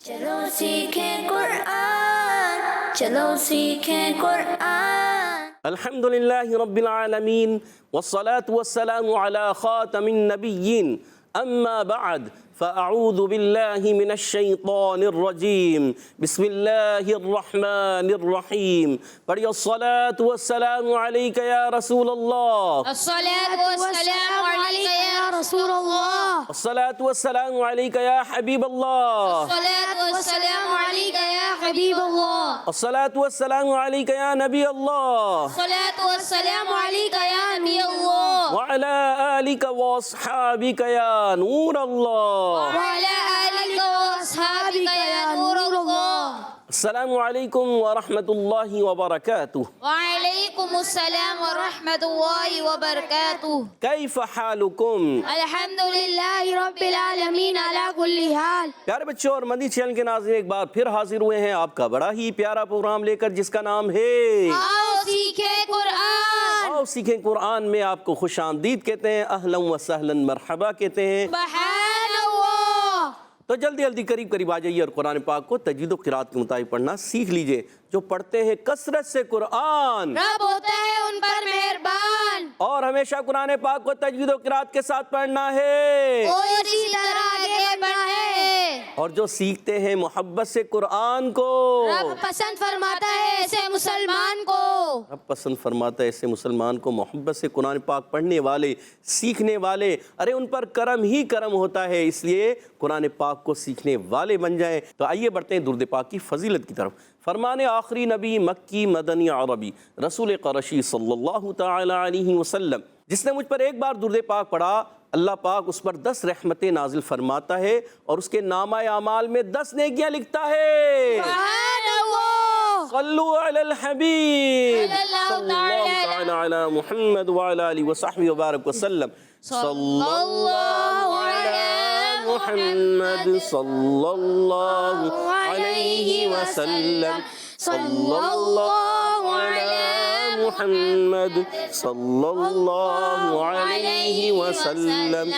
چلو سیکھیں قرآن، چلو سیکھیں قرآن۔ الحمد للہ رب العالمین والصلاة والسلام على خاتم النبیین اما بعد فاعوذ باللہ من الشیطان الرجیم بسم اللہ الرحمن الرحیم پڑھیے الصلاة والسلام علیک یا رسول اللہ، الصلاة والسلام عليك يا رسول الله، الصلاة والسلام علیک یا حبیب اللہ، الصلاة والسلام عليك يا حبيب الله، الصلاة والسلام علیک یا نبی اللہ، الصلاة والسلام عليك يا نبي الله، وعلى آلک واصحابک یا نور اللہ۔ وعلى آلك وأصحابك يا نور الله۔ السلام علیکم ورحمۃ اللہ وبرکاتہ۔ وعليكم السلام ورحمة الله وبركاته۔ کیف حالکم؟ الحمد لله رب العالمین على كل حال۔ پیارے بچوں اور مدنی چینل کے ناظرین، ایک بار پھر حاضر ہوئے ہیں آپ کا بڑا ہی پیارا پروگرام لے کر، جس کا نام ہے آؤ سیکھیں قرآن۔ آؤ سیکھیں قرآن میں آپ کو خوش آمدید کہتے ہیں، اہلا و سہلا مرحبا کہتے ہیں۔ سبحان اللہ۔ تو جلدی جلدی قریب آ جائیے اور قرآن پاک کو تجوید و قرات کے مطابق پڑھنا سیکھ لیجئے۔ جو پڑھتے ہیں کثرت سے قرآن، رب ہوتا ہے ان پر مہربان، اور ہمیشہ قرآن پاک کو تجوید و قرات کے ساتھ پڑھنا ہے، کوئی اسی طرح آگے بڑھے۔ اور جو سیکھتے ہیں محبت سے قرآن کو، رب پسند فرماتا ہے ایسے مسلمان کو۔ رب پسند فرماتا ہے ایسے مسلمان کو، محبت سے قرآن پاک پڑھنے والے، سیکھنے والے، ارے ان پر کرم ہی کرم ہوتا ہے، اس لیے قرآن پاک کو سیکھنے والے بن جائیں۔ تو آئیے بڑھتے ہیں درود پاک کی فضیلت کی طرف۔ فرمان آخری نبی مکی مدنی عربی رسول قرشی صلی اللہ تعالی علیہ وسلم، جس نے مجھ پر ایک بار درود پاک پڑھا، اللہ پاک اس پر 10 رحمتیں نازل فرماتا ہے اور اس کے نامہ اعمال میں 10 نیکیاں لکھتا ہے۔ سبحان اللہ۔ صلو علی الحبیب صلی اللہ صلی اللہ تعالی علی محمد وعلی آلہ وصحبہ وبارک وسلم۔ صلی اللہ علی محمد صلی اللہ علیہ وسلم۔ صلی اللہ علی محمد صلی اللہ علیہ وسلم۔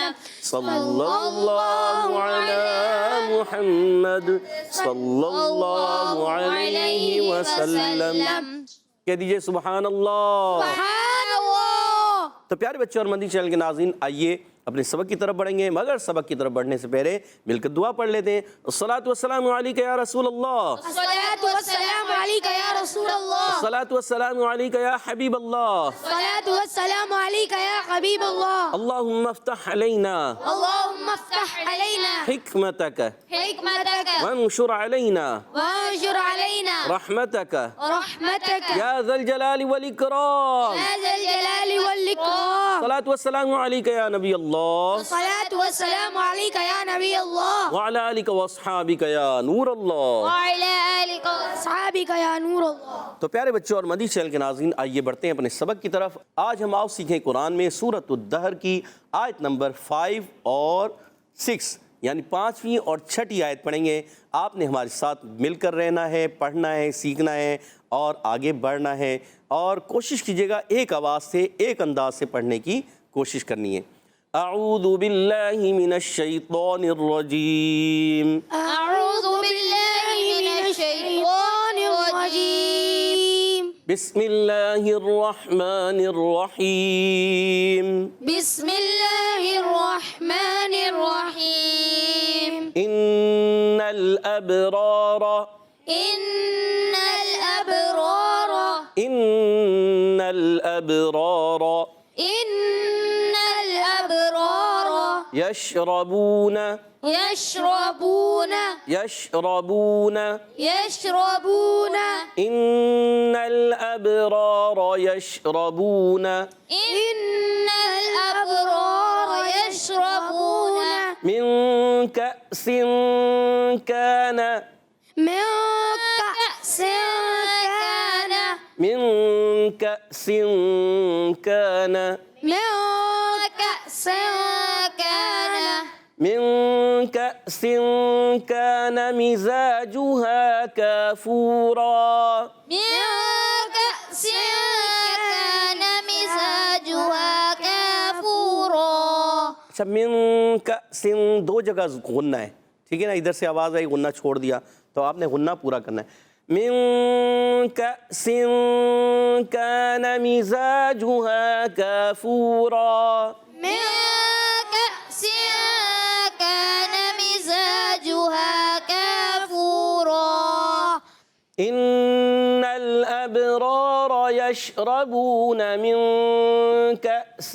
صلی اللہ علی محمد صلی اللہ علیہ وسلم۔ کہہ دیجئے سبحان اللہ۔ سبحان اللہ۔ تو پیارے بچوں اور مدنی چینل کے ناظرین، آئیے اپنے سبق کی طرف بڑھیں گے، مگر سبق کی طرف بڑھنے سے پہلے مل کر دعا پڑھ لیتے ہیں۔ الصلاۃ والسلام علیک یا رسول اللہ، الصلاة والسلام عليك يا رسول الله، الصلاۃ والسلام علیک یا حبیب اللہ، الصلاة والسلام عليك يا حبيب الله، اللہم افتح علینا اللهم افتح علينا حکمتک حکمتك وانشر علینا وانشر علينا رحمتک رحمتك یا ذا الجلال والاکرام۔ يا ذا الجلال والإكرام۔ الصلاۃ والسلام علیک یا نبی اللہ الصلاة والسلام عليك يا نبي الله، وعلی آلک واصحابک یا نور اللہ۔ وعلى آلك وأصحابك يا نور الله۔ تو پیارے بچوں اور مدنی چینل کے ناظرین، آئیے بڑھتے ہیں اپنے سبق کی طرف۔ آج ہم آؤ سیکھیں قرآن میں سورۃ الدہر کی آیت نمبر 5 اور 6، یعنی 5ویں اور 6ٹھی آیت پڑھیں گے۔ آپ نے ہمارے ساتھ مل کر رہنا ہے، پڑھنا ہے، سیکھنا ہے اور آگے بڑھنا ہے، اور کوشش کیجیے گا ایک آواز سے، ایک انداز سے پڑھنے کی کوشش کرنی ہے۔ اعوذ باللہ من الشیطان الرجیم، أعوذ بالله من الشيطان الرجيم، بسم اللہ الرحمن الرحیم، بسم الله الرحمن الرحيم، ان الابرار إن الأبرار ان الابرار إن الأبرار یشربون يشربون یشربون يشربون ان الابرار یشربون إن الأبرار يشربون من کأس کان من كأس كان من کأس کان من كأس كان من کأس کان مزاجها کافورا من كأس كان مزاجها كافورا۔ اچھا، من کأس 2 جگہ غنہ ہے، ٹھیک ہے نا, ادھر سے آواز آئی, غنہ چھوڑ دیا, تو آپ نے غنہ پورا کرنا ہے. من كأس كان مزاجها كافورا. من كأس كان مزاجها كافورا. إن الأبرار يشربون من كأس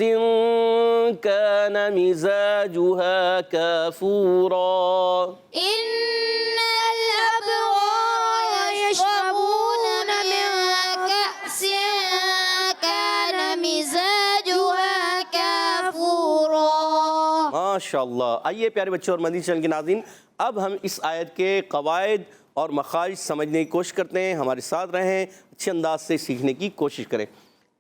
كان مزاجها كافورا. إن الأبرار يشربون من كأس كان مزاجها كافورا. ماشاء اللہ. آئیے پیارے بچوں اور مدنی چینل کے ناظرین, اب ہم اس آیت کے قواعد اور مخارج سمجھنے کی کوشش کرتے ہیں. ہمارے ساتھ رہیں, اچھے انداز سے سیکھنے کی کوشش کریں.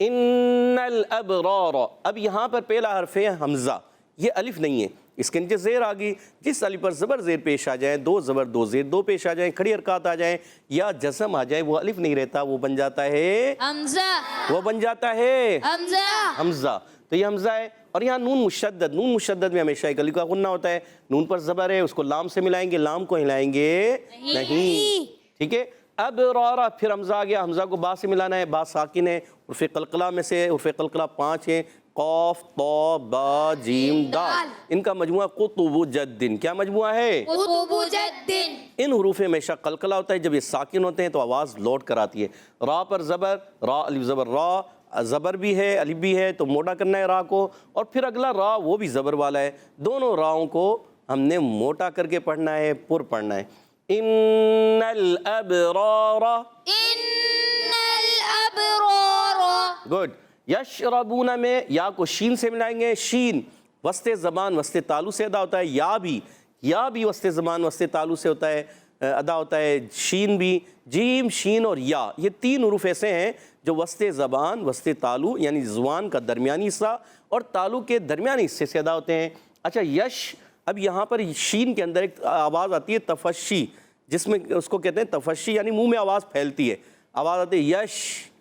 ان الابرار, اب یہاں پر پہلا حرف ہے حمزہ, یہ الف نہیں ہے, اس کے نیچے زیر آ گئی. جس الف پر زبر زیر پیش آ جائیں, دو زبر دو زیر دو پیش آ جائیں, کھڑی حرکات آ جائیں یا جزم آ جائے, وہ الف نہیں رہتا, وہ بن جاتا ہے حمزہ. وہ بن جاتا ہے حمزہ. حمزہ. تو یہ حمزہ ہے. اور یہاں نون مشدد, نون مشدد میں ہمیشہ ایک الف کا غنہ ہوتا ہے. نون پر زبر ہے, اس کو لام سے ملائیں گے, لام کو ہلائیں گے نہیں. ٹھیک ہے. اب رارا, پھر حمزہ آ گیا, حمزہ کو با سے ملانا ہے, با ساکن ہے. حروف قلقلہ میں سے حروف قلقلہ 5 ہیں, قاف طا با جیم دال, ان کا مجموعہ قطب جد. کیا مجموعہ ہے؟ قطب جد. ان حروف میں ہمیشہ قلقلہ ہوتا ہے, جب یہ ساکن ہوتے ہیں تو آواز لوٹ کر آتی ہے. را پر زبر, را الف زبر را, زبر بھی ہے الف بھی ہے, تو موٹا کرنا ہے را کو, اور پھر اگلا را وہ بھی زبر والا ہے. دونوں راؤں کو ہم نے موٹا کر کے پڑھنا ہے, پر پڑھنا ہے. ان الابرار, ان الابرار. گڈ. یشربون میں یا کو شین سے ملائیں گے, شین وسط زبان وسط تالو سے ادا ہوتا ہے, یا بھی وسط زبان وسط تالو سے ہوتا ہے, ادا ہوتا ہے, شین بھی. جیم, شین اور یا, یہ 3 حروف ایسے ہیں جو وسط زبان وسط تالو یعنی زبان کا درمیانی حصہ اور تالو کے درمیانی حصے سے ادا ہوتے ہیں. اچھا یش, اب یہاں پر شین کے اندر ایک آواز آتی ہے تفشی, جس میں اس کو کہتے ہیں تفشی, یعنی منہ میں آواز پھیلتی ہے, آواز آتی ہے یش,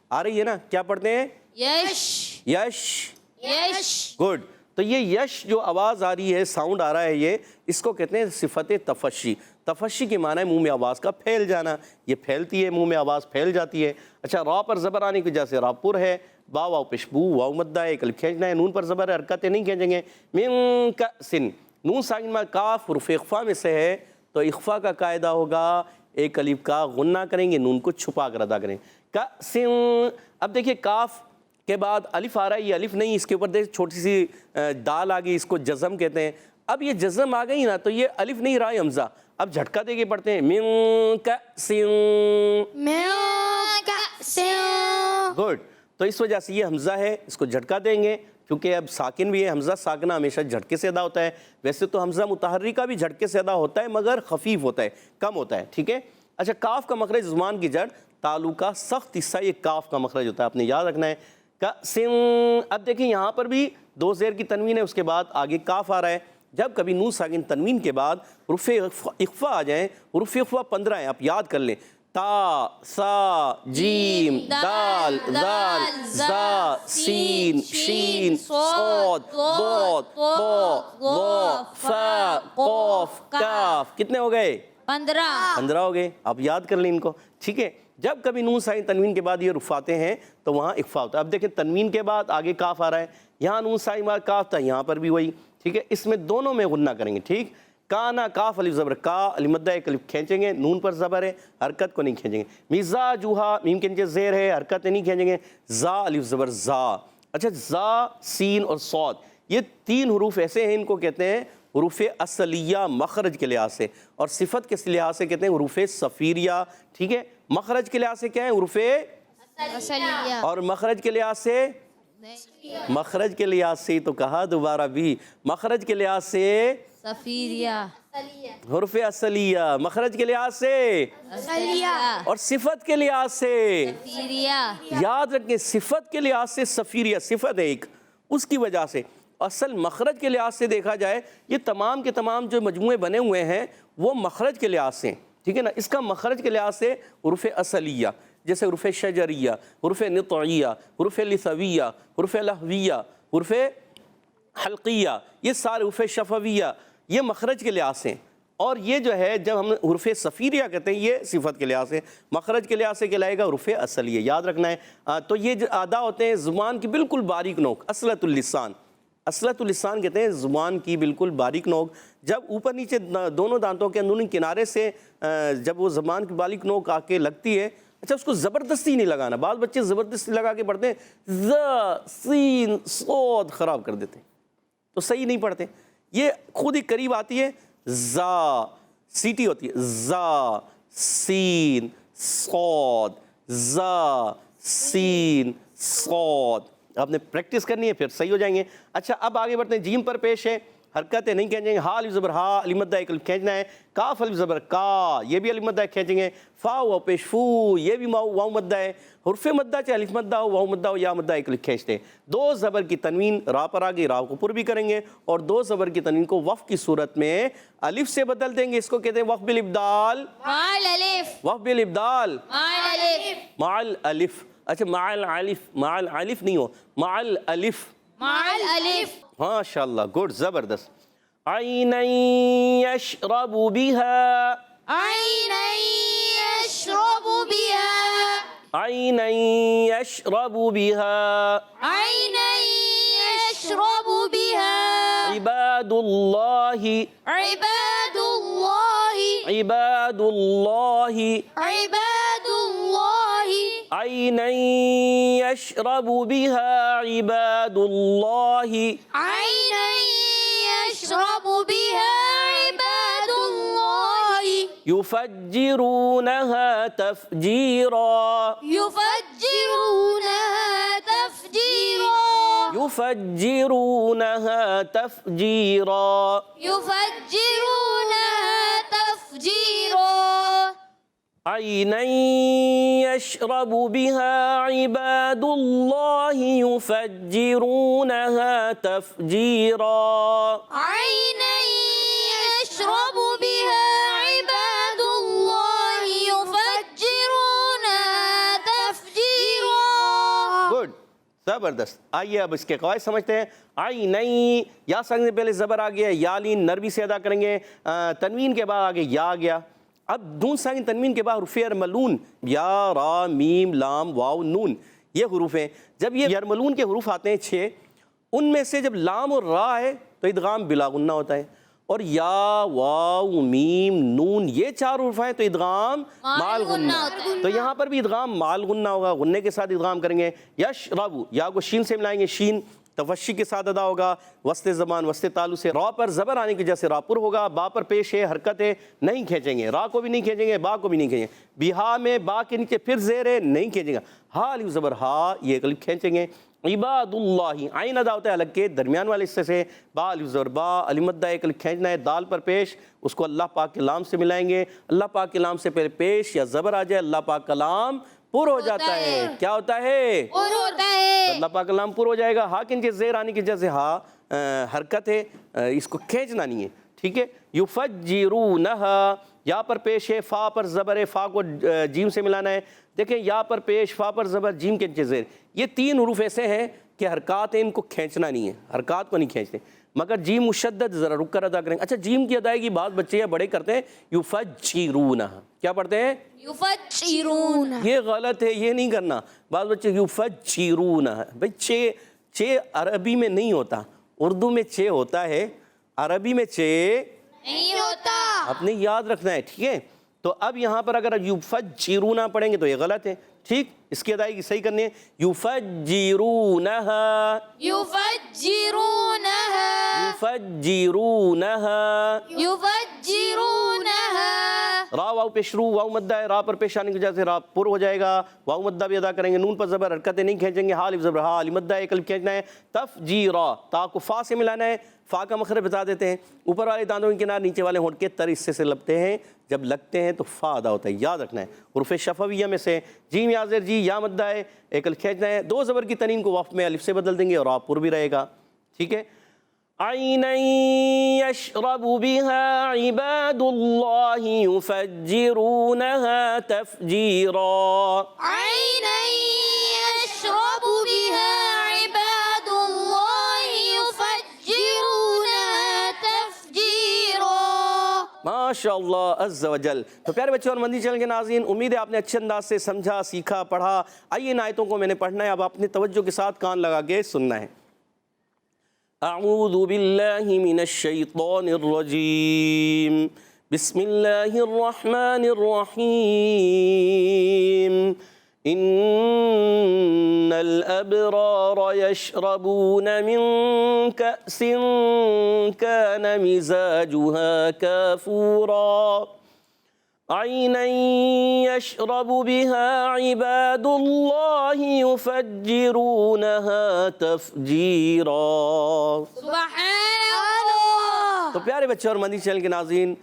آ رہی ہے نا, کیا پڑھتے ہیں؟ یش. یش. یش. گڈ. تو یہ یش جو آواز آ رہی ہے, ساؤنڈ آ رہا ہے, یہ اس کو کہتے ہیں صفت تفشی. تفشی کے معنی ہے منہ میں آواز کا پھیل جانا, یہ پھیلتی ہے, منہ میں آواز پھیل جاتی ہے. اچھا, را پر زبر آنے کی وجہ سے را پر ہے, با واو پشبو, واو مدہ ہے, ایک الف کھینچنا ہے, نون پر زبر ہے, حرکتیں نہیں کھینچیں گے. من کأسن, نون ساکن میں کاف حروف اخفا میں سے ہے, تو اخفا کا قاعدہ ہوگا ایک الف کا غنہ کریں گے, نون کو چھپا کر ادا کریں. کأسن, اب دیکھیے کاف کے بعد الف آ رہا ہے, یہ الف نہیں, اس کے اوپر دیکھ چھوٹی سی دال آ گئی, اس کو جزم کہتے ہیں. اب یہ جزم آ گئی نا, تو یہ الف نہیں رہا ہے حمزہ, اب جھٹکا دے کے پڑھتے ہیں من کأسن. من کأس. گڈ. تو اس وجہ سے یہ حمزہ ہے, اس کو جھٹکا دیں گے, کیونکہ اب ساکن بھی ہے. حمزہ ساکنہ ہمیشہ جھٹکے سے ادا ہوتا ہے. ویسے تو حمزہ متحرکہ بھی جھٹکے سے ادا ہوتا ہے, مگر خفیف ہوتا ہے, کم ہوتا ہے. ٹھیک ہے. اچھا, کاف کا مخرج زبان کی جڑ تالو کا سخت حصہ, یہ کاف کا مخرج ہوتا ہے, آپ نے یاد رکھنا ہے. کأسن, اب دیکھیں یہاں پر بھی 2 زیر کی تنوین ہے, اس کے بعد آگے کاف آ رہا ہے. جب کبھی نون ساکن تنوین کے بعد حروف اخفا آ جائیں, حروف اخفا 15 ہیں, آپ یاد کر لیں, تا, سا, جیم, دال, ذال, زا, سین, شین, صاد, ضاد, طا, ظا, فا, قاف, کاف. کتنے ہو گئے؟ 15 ہو گئے. آپ یاد کر لیں ان کو. ٹھیک ہے. جب کبھی نون ساکن تنوین کے بعد یہ رف آتے ہیں تو وہاں اخفا ہوتا ہے. اب دیکھیں تنوین کے بعد آگے کاف آ رہا ہے, یہاں نون ساکن کے بعد کاف تھا, یہاں پر بھی وہی. ٹھیک ہے. اس میں دونوں میں غنہ کریں گے. ٹھیک. کانا, کاف الف زبر کا, الف مدہ ایک الف کھینچیں گے, نون پر زبر ہے, حرکت کو نہیں کھینچیں گے. مزاجھا, میم کے نیچے زیر ہے, حرکتیں نہیں کھینچیں گے. زا الف زبر زا. اچھا, زا, سین اور صاد, یہ 3 حروف ایسے ہیں, ان کو کہتے ہیں حروف اصلیہ مخرج کے لحاظ سے, اور صفت کے لحاظ سے کہتے ہیں حروف صفیریہ. ٹھیک ہے. مخرج کے لحاظ سے کیا ہے؟ حروف, اصلیہ. اور مخرج کے لحاظ سے, مخرج کے لحاظ سے تو کہا دوبارہ بھی, مخرج کے لحاظ سے صفیریہ. حروف اصلیہ, مخرج کے لحاظ سے اصلیہ. اور صفت کے لحاظ سے صفیریہ. یاد رکھیں, صفت کے لحاظ سے صفیریہ صفت ہے ایک, اس کی وجہ سے. اصل مخرج کے لحاظ سے دیکھا جائے, یہ تمام کے تمام جو مجموعے بنے ہوئے ہیں وہ مخرج کے لحاظ سے, ٹھیک ہے نا. اس کا مخرج کے لحاظ سے حروف اصلیہ, جیسے حروف شجریہ, حروف نطعیہ, حروف لثویہ, حروف لہویہ, حروف حلقیہ, یہ سارے حروف شفویہ, یہ مخرج کے لحاظ سے. اور یہ جو ہے جب ہم حروف صفیریہ کہتے ہیں یہ صفت کے لحاظ سے، مخرج کے لحاظ سے کہلائے گا حروف اصلیہ، یاد رکھنا ہے۔ تو یہ جو ادا ہوتے ہیں زبان کی بالکل باریک نوک، اصلۃ اللسان، اصلۃ اللسان کہتے ہیں زبان کی بالکل باریک نوک، جب اوپر نیچے دونوں دانتوں کے اندرونی کنارے سے جب وہ زبان کی باریک نوک آ کے لگتی ہے، اچھا اس کو زبردستی نہیں لگانا، بعض بچے زبردستی لگا کے پڑھتے ہیں، ز سین صاد خراب کر دیتے ہیں، تو صحیح نہیں پڑھتے، یہ خود ہی قریب آتی ہے، زا سیٹی ہوتی ہے، زا سین صاد، زا سین صاد، آپ نے پریکٹس کرنی ہے پھر صحیح ہو جائیں گے۔ اچھا اب آگے بڑھتے ہیں، جیم پر پیش ہے، حرکتیں نہیں کھینچیں گے، ہا الف زبر ہا، الف مدہ ایک کھینچنا ہے، کاف الف زبر کا، یہ بھی الف مدہ کھینچیں گے، فا واو پیش فو، یہ بھی واو مدہ ہے، حرف مدہ چاہے الف مدہ ہو، واو مدہ ہو، یا مدہ ایک کھینچتے ہیں۔ دو زبر کی تنوین را پر آگے، را کو پر بھی کریں گے، اور دو زبر کی تنوین کو وقف کی صورت میں الف سے بدل دیں گے، اس کو کہتے ہیں وقف بالابدال، مع الالف، وقف بالابدال، مع الالف، مع الالف، اچھا مع الالف، مع الالف نہیں ہو، مع الالف، مع الالف، ماشاءاللہ گڈ زبردست۔ عینا یشرب بها، عینا یشرب بها، عینا یشرب بها، عینا یشرب بها، عباد اللہ، عباد اللہ، عباد اللہ، عباد اللہ، عینا یشرب بها عباد اللہ، عینا یشرب بها عباد اللہ، یفجرونها تفجیرا، یفجرونها تفجیرا، یفجرونها تفجیرا، یفجرونها تفجیرا، عینا یشرب بها عباد اللہ یفجرونها تفجیرا، عینا یشرب بها عباد اللہ یفجرونها تفجیرا۔ گڈ زبردست۔ آئیے اب اس کے قواعد سمجھتے ہیں۔ عینین، یا سنگ سے پہلے زبر آ گیا، یا لین نرمی سے ادا کریں گے، تنوین کے بعد آگے یا آ گیا، اب نون ساکن تنوین کے بعد حروف یرملون، یا را میم لام واو نون، یہ حروف ہیں۔ جب یہ یرملون کے حروف آتے ہیں 6، ان میں سے جب لام اور را ہے تو ادغام بلا غنہ ہوتا ہے، اور یا واو میم نون یہ 4 حروف ہیں تو ادغام مال غنہ، تو یہاں پر بھی ادغام مال غنہ ہوگا، غنے کے ساتھ ادغام کریں گے۔ یشرب، یا کو شین سے ملائیں گے، شین تفشی کے ساتھ ادا ہوگا، وسط زبان وسط تعلق سے، را پر زبر آنے کی وجہ سے را پر ہوگا، با پر پیش ہے، حرکت ہے، نہیں کھینچیں گے، را کو بھی نہیں کھینچیں گے، با کو بھی نہیں کھینچیں گے، بیہا میں با کے نیچے پھر زیر ہے، نہیں کھینچیں گے، ہا الف زبر ہا، یہ ایک الف کھینچیں گے۔ عباد اللہ، عین ادا ہوتا ہے الگ کے درمیان والے حصے سے، با الف زبر با، الف مدہ ایک الف کھینچنا ہے، دال پر پیش، اس کو اللہ پاک کے لام سے ملائیں گے، اللہ پاک کے لام سے پہلے پیش یا زبر آ جائے، اللہ پاک کا لام پر ہو جاتا ہے، کیا ہوتا ہے؟ اور ہوتا ہے، اللہ پاک کا لام پر ہو جائے گا، ہا کے نیچے زیر آنے کی وجہ سے ہا حرکت ہے، اس کو کھینچنا نہیں ہے، ٹھیک ہے۔ یفجرونہا، یا پر پیش ہے، فا پر زبر ہے، فا کو جیم سے ملانا ہے، دیکھیں یا پر پیش، فا پر زبر، جیم کے نیچے زیر، یہ 3 حروف ایسے ہیں کہ حرکات ہیں ان کو کھینچنا نہیں ہے، حرکات کو نہیں کھینچتے، مگر جیم مشدد ذرا رک کر ادا کریں گے۔ اچھا جیم کی ادائیگی بعض بچے یا بڑے کرتے ہیں، یفجرونہا، کیا پڑھتے ہیں؟ یفجرون، یہ غلط ہے، یہ نہیں کرنا، بعض بچے یفجرونہا، بھئی چھ عربی میں نہیں ہوتا، اردو میں چھ ہوتا ہے، عربی میں چھ نہیں ہوتا، آپ نے یاد رکھنا ہے، ٹھیک ہے۔ تو اب یہاں پر اگر یفجرونہا پڑھیں گے تو یہ غلط ہے، ٹھیک، اس کی ادائیگی صحیح کرنی ہے، یفجرونہا، یفجرونہا، یفجرونہا، یفجرونہا، را واو پیش رو، واو مدہ ہے، را پر پیش آنے کی وجہ سے را پر ہو جائے گا، واو مدہ بھی ادا کریں گے، نون پر زبر، حرکتیں نہیں کھینچیں گے، ہا الف زبر ہا، الف مدہ ایک الف کھینچنا ہے، تفجیرا، تا کو فا سے ملانا ہے، فا کا مخرج بتا دیتے ہیں، اوپر والے دانتوں کے کنار نیچے والے ہونٹ کے تر حصے سے لگتے ہیں، جب لگتے ہیں تو فا ادا ہوتا ہے، یاد رکھنا ہے۔ حروف شفویہ میں سے جیم یا زیر جی، یا مدہ ہے، ایک الف کھینچنا ہے، 2 زبر کی تنوین کو وقف میں الف سے بدل دیں گے اور آپ پر بھی رہے گا، ٹھیک ہے۔ عینا یشرب بها عباد اللہ یفجرونها تفجیرا، عینا یشرب بها عباد اللہ یفجرونہا تفجیرا، ماشاء اللہ عز و جل۔ تو پیارے بچوں اور مدنی چینل کے ناظرین، امید ہے آپ نے اچھے انداز سے سمجھا، سیکھا، پڑھا۔ آئیے ان آیتوں کو میں نے پڑھنا ہے، اب اپنے توجہ کے ساتھ کان لگا کے سننا ہے۔ اعوذ باللہ من الشیطان الرجیم، بسم اللہ الرحمن الرحیم۔ ان الابرار يشربون من كأس كان مزاجها كافورا عينا يشرب بها عباد الله يفجرونها تفجيرا۔ سبحان اللہ۔ تو پیارے بچے اور مدنی چینل کے ناظرین،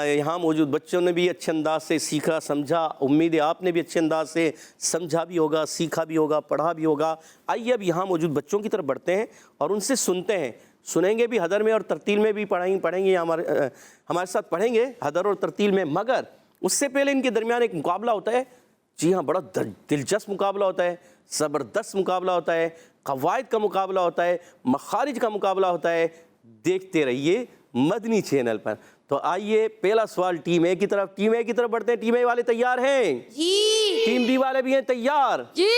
یہاں موجود بچوں نے بھی اچھے انداز سے سیکھا، سمجھا، امید ہے آپ نے بھی اچھے انداز سے سمجھا بھی ہوگا، سیکھا بھی ہوگا، پڑھا بھی ہوگا۔ آئیے اب یہاں موجود بچوں کی طرف بڑھتے ہیں اور ان سے سنتے ہیں، سنیں گے بھی، حدر میں اور ترتیل میں بھی پڑھیں گے، ہمارے ساتھ پڑھیں گے حدر اور ترتیل میں، مگر اس سے پہلے ان کے درمیان ایک مقابلہ ہوتا ہے۔ جی ہاں، بڑا دلچسپ مقابلہ ہوتا ہے، زبردست مقابلہ ہوتا ہے، قواعد کا مقابلہ ہوتا ہے، مخارج کا مقابلہ ہوتا ہے۔ دیکھتے رہیے مدنی چینل پر۔ تو آئیے پہلا سوال ٹیم اے کی طرف بڑھتے ہیں۔ ٹیم اے والے تیار ہیں؟ جی۔ ٹیم بی والے بھی ہیں تیار؟ جی۔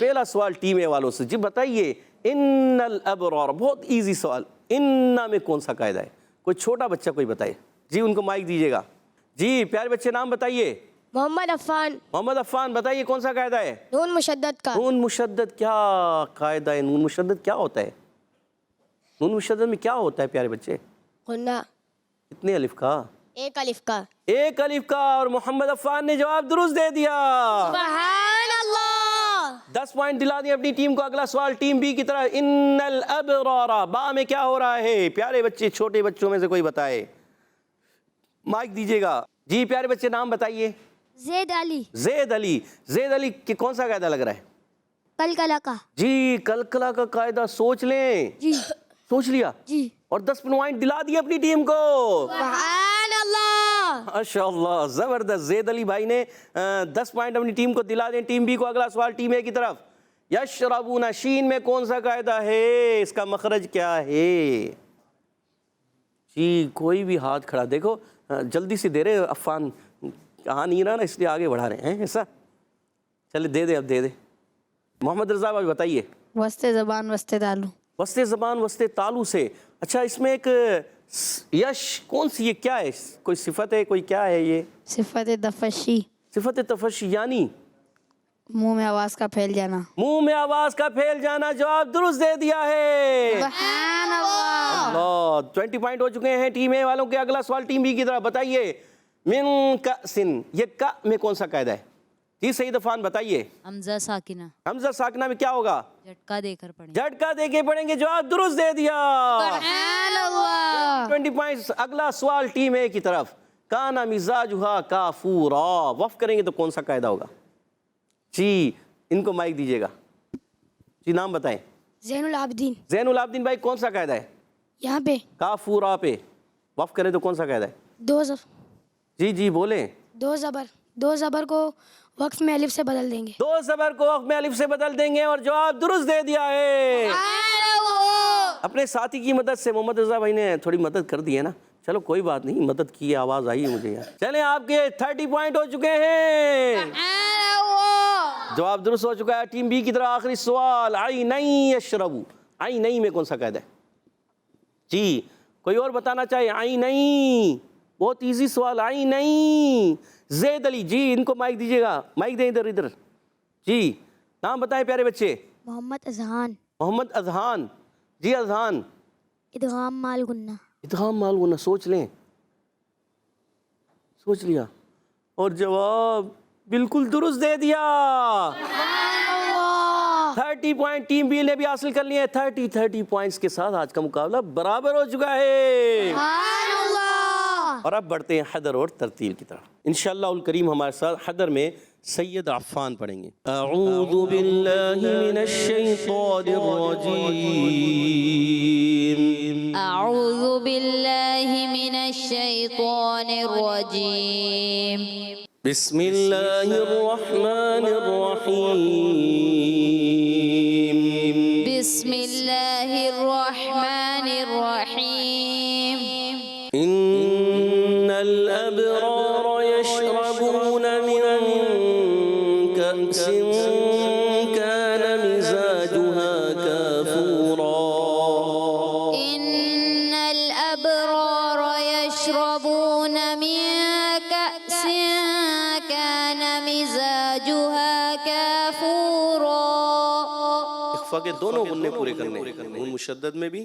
پہلا سوال ٹیم اے والوں سے، جی بتائیے، ان الابرار، بہت ایزی سوال، ان میں کون سا قاعدہ ہے؟ کوئی چھوٹا بچہ کوئی بتائے، جی ان کو مائک دیجیے گا۔ جی پیارے بچے نام بتائیے۔ محمد عفان۔ محمد عفان، بتائیے کون سا قاعدہ ہے؟ نون مشدد کا۔ نون مشدد کیا قاعدہ ہے؟ نون مشدد کیا ہوتا ہے؟ نون مشدد میں کیا ہوتا ہے پیارے بچے؟ غنہ۔ کتنے الف کا؟ ایک الف کا۔ ایک الف کا، اور محمد عفان نے جواب درست دے دیا۔ سبحان اللہ۔ 10 پوائنٹ دلا دیں اپنی ٹیم کو۔ اگلا سوال ٹیم بی کی طرف، ان الابرار، با میں کیا ہو رہا ہے؟ پیارے بچے، چھوٹے بچوں میں سے کوئی بتائے، مائک دیجیے گا۔ جی پیارے بچے نام بتائیے۔ زید علی۔ زید علی، زید علی کہ کون سا قاعدہ لگ رہا ہے؟ کلکلا کا۔ جی کلکلا کا قاعدہ، سوچ لیں۔ جی۔ سوچ لیا؟ جی۔ اور 10 پوائنٹ دلا دیے اپنی ٹیم کو۔ سبحان اللہ۔ ماشاء اللہ، زبردست۔ زید علی بھائی نے 10 پوائنٹ اپنی ٹیم کو دلا دیں۔ ٹیم بی کو اگلا سوال ٹیم اے کی طرف، یشربون، شین میں کون سا قاعدہ ہے؟ اس کا مخرج کیا ہے؟ جی کوئی بھی ہاتھ کھڑا، دیکھو جلدی سے دے رہے عفان، کہاں نہیں رہا نا اس لیے آگے بڑھا رہے ہیں ایسا۔ چلے دے دے، اب دے دے۔ محمد رضا بھائی بتائیے۔ وسط زبان وسط تالو۔ وسط زبان وسط تالو سے، اچھا اس میں ایک یش کون سی، یہ کیا ہے؟ کوئی صفت ہے، کوئی کیا ہے یہ؟ صفت تفشی۔ صفت تفشی یعنی منہ میں آواز کا پھیل جانا۔ منہ میں آواز کا پھیل جانا، جواب درست دے دیا ہے۔ سبحان اللہ۔ اللہ، 20 پوائنٹ ہو چکے ہیں ٹیم اے والوں کے۔ اگلا سوال ٹیم بی کی طرف، بتائیے، من کأسن، یہ کا میں کون سا قاعدہ ہے؟ جی سعید عفان بتائیے۔ حمزہ ساکنہ، حمزہ ساکنہ میں کیا ہوگا؟ جھٹکا دے کر پڑھیں۔ جھٹکا دے کے پڑھیں گے، جواب درست دے دیا۔ سبحان اللہ۔ 20 پوائنٹس۔ اگلا سوال ٹیم اے کی طرف، کانا مزاجھا کافورا، وقف کریں گے تو کون سا قاعدہ ہوگا؟ جی ان کو مائک دیجیے گا، جی نام بتائیں۔ زین العابدین۔ زین العابدین بھائی کون سا قاعدہ ہے؟ یہاں پہ کافورا پہ وقف کریں تو کون سا قاعدہ ہے؟ جی جی بولیں۔ دو زبر کو وقف میں الف سے بدل دیں گے۔ 2 زبر کو وقف میں الف سے بدل دیں گے، اور جواب درست دے دیا ہے۔ اپنے ساتھی کی مدد سے، محمد رضا بھائی نے تھوڑی مدد کر دی ہے نا، چلو کوئی بات نہیں، مدد کی آواز آئی ہے مجھے یہاں۔ چلیں آپ کے 30 پوائنٹ ہو چکے ہیں، جواب درست ہو چکا ہے۔ ٹیم بی کی طرح آخری سوال، عینین یشربو، عینین میں کون سا قاعدہ ہے؟ جی کوئی اور بتانا چاہے؟ عینین، بہت ایزی سوال، عینین۔ زید علی، جی ان کو مائک دیجیے گا، مائک دیں ادھر۔ جی نام بتائیں پیارے بچے۔ محمد اذہان۔ محمد اذہان، جی اذہان۔ ادغام مال غنہ۔ ادغام مال غنہ، سوچ لیں، سوچ لیا، اور جواب بالکل درست دے دیا۔ 30 پوائنٹ ٹیم بی نے بھی حاصل کر لیے ہیں۔ 30 پوائنٹس کے ساتھ آج کا مقابلہ برابر ہو چکا ہے۔ اور اب بڑھتے ہیں حدر اور ترتیل کی طرف۔ انشاءاللہ الکریم ہمارے ساتھ حدر میں سید عفان پڑھیں گے۔ اعوذ باللہ من الشیطان الرجیم، اعوذ باللہ من الشیطان الرجیم، بسم اللہ الرحمن الرحیم، بسم اللہ الرحمن الرحیم، ان كأس كان مزاجها كافورا إن الأبرار يشربون من كأس كان مزاجها كافورا. اخفا کے دونوں غنّے پورے کرنے نون مشدد میں بھی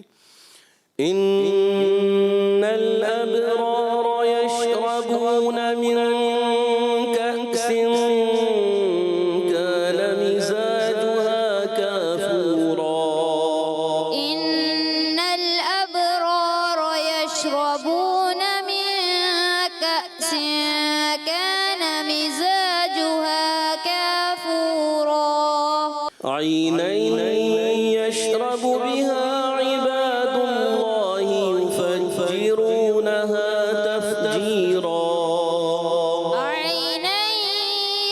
ان الابرار يشربون من كأس كان مزاجها كافورا. إن الأبرار يشربون من كأس كان مزاجها كافورا. عينا يشرب بها عباد الله يفجرونها تفجيرا. عينا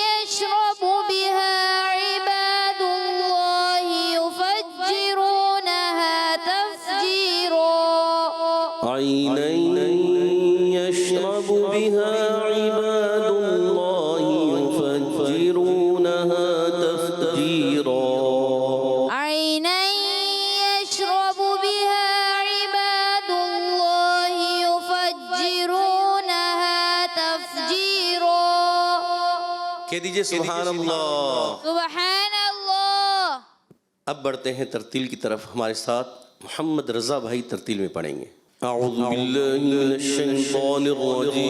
يشرب بها عباد الله يفجرونها تفجيرا. عينا يشرب بها عباد الله يفجرونها تفجيرا. عينا يشرب بها عباد الله يفجرونها تفجيرا. کہہ دیجئے سبحان اللہ. سبحان اللہ. اب بڑھتے ہیں ترتیل کی طرف. ہمارے ساتھ محمد رضا بھائی ترتیل میں پڑھیں گے. اعوذ باللہ من الشیطان الرجیم.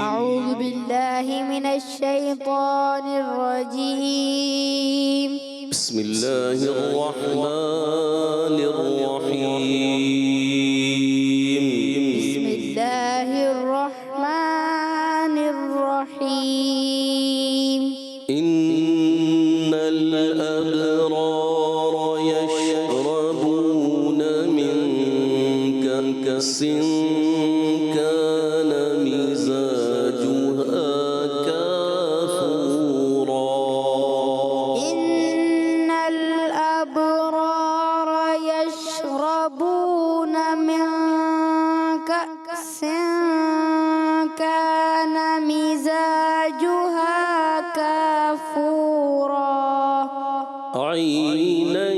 أعوذ بالله من الشيطان الرجيم. بسم اللہ الرحمن الرحیم. بسم الله الرحمن الرحيم. ان الابرار يشربون من كأس كان مزاجها كافورا. إن الأبرار يشربون من كأس كان مزاجها كافورا. عينا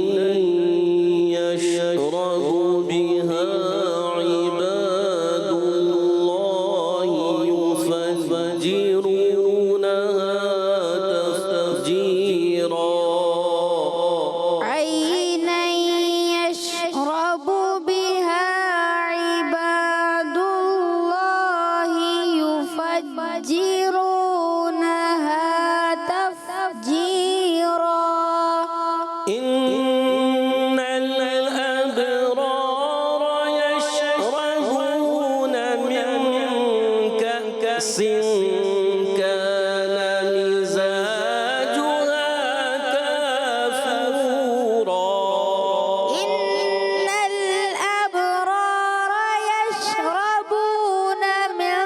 يشرب بها عباد الله يفجرونها تفجيرا. عينا يشرب بها عباد الله يفجرونها تفجيرا. إن الأبرار يشربون من كأس كان مزاجها كافورا. إن الأبرار يشربون من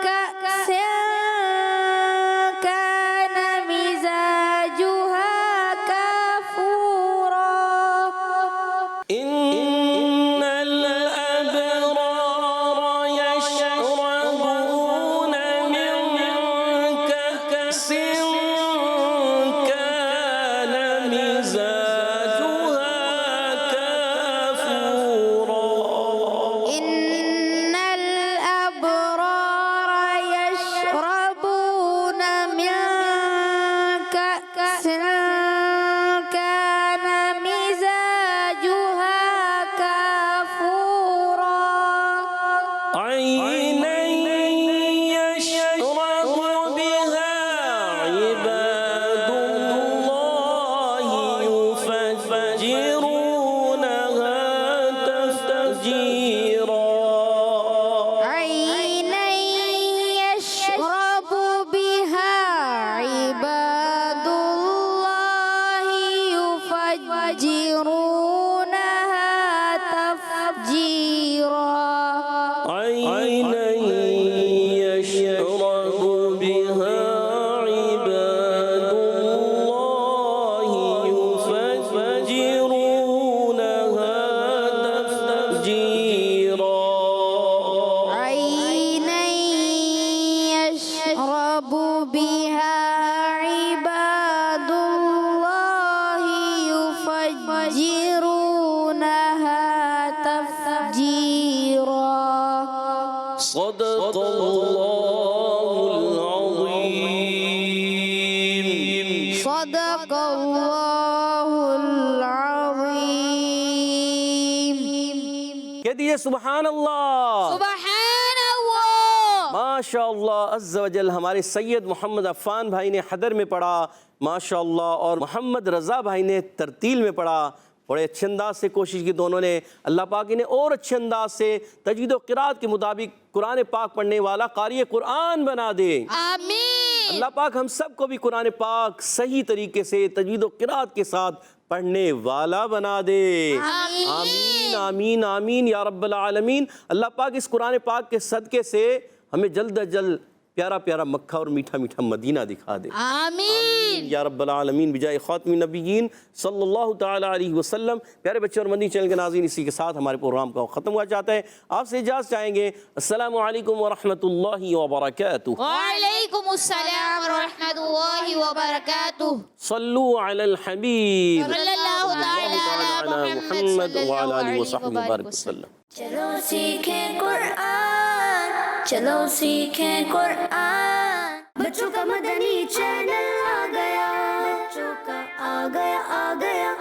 كأس كان مزاجها كافورا. إن الأبرار يشربون يرغب بها عباد الله يفجرونها تفجيرا صدق الله العظيم صدق الله العظيم کہہ دیجئے سبحان اللہ سبحان اللہ ماشاء اللہ عز و جل. ہمارے سید محمد عفان بھائی نے حدر میں پڑھا ماشاء اللہ، اور محمد رضا بھائی نے ترتیل میں پڑھا. بڑے اچھے انداز سے کوشش کی دونوں نے. اللہ پاک انہیں اور اچھے انداز سے تجوید و قرات کے مطابق قرآن پاک پڑھنے والا قاری قرآن بنا دے. آمین. اللہ پاک ہم سب کو بھی قرآن پاک صحیح طریقے سے تجوید و قرات کے ساتھ پڑھنے والا بنا دے. آمین آمین آمین یا رب العالمین. اللہ پاک اس قرآن پاک کے صدقے سے ہمیں جلد از جلد پیارا پیارا مکہ اور میٹھا میٹھا مدینہ دکھا دے. آمین یا رب العالمین بجائے خاتم النبیین صلی اللہ تعالی علیہ وسلم. پیارے بچے اور مدنی چینل کے ناظرین، اسی کے ساتھ ہمارے پروگرام کا ختم ہوا چاہتا ہے. آپ سے اجازت چاہیں گے. السلام علیکم ورحمۃ اللہ وبرکاتہ. وعلیکم السلام ورحمۃ اللہ وبرکاتہ. صلو علی الحبیب صلی اللہ تعالی علی محمد صلی وعلی اللہ آلہ علیہ وصحبہ وبارک وبارک وسلم. وسلم. چلو سیکھیں قرآن، چلو سیکھیں قرآن. بچوں کا مدنی چینل آ گیا، بچوں کا آ گیا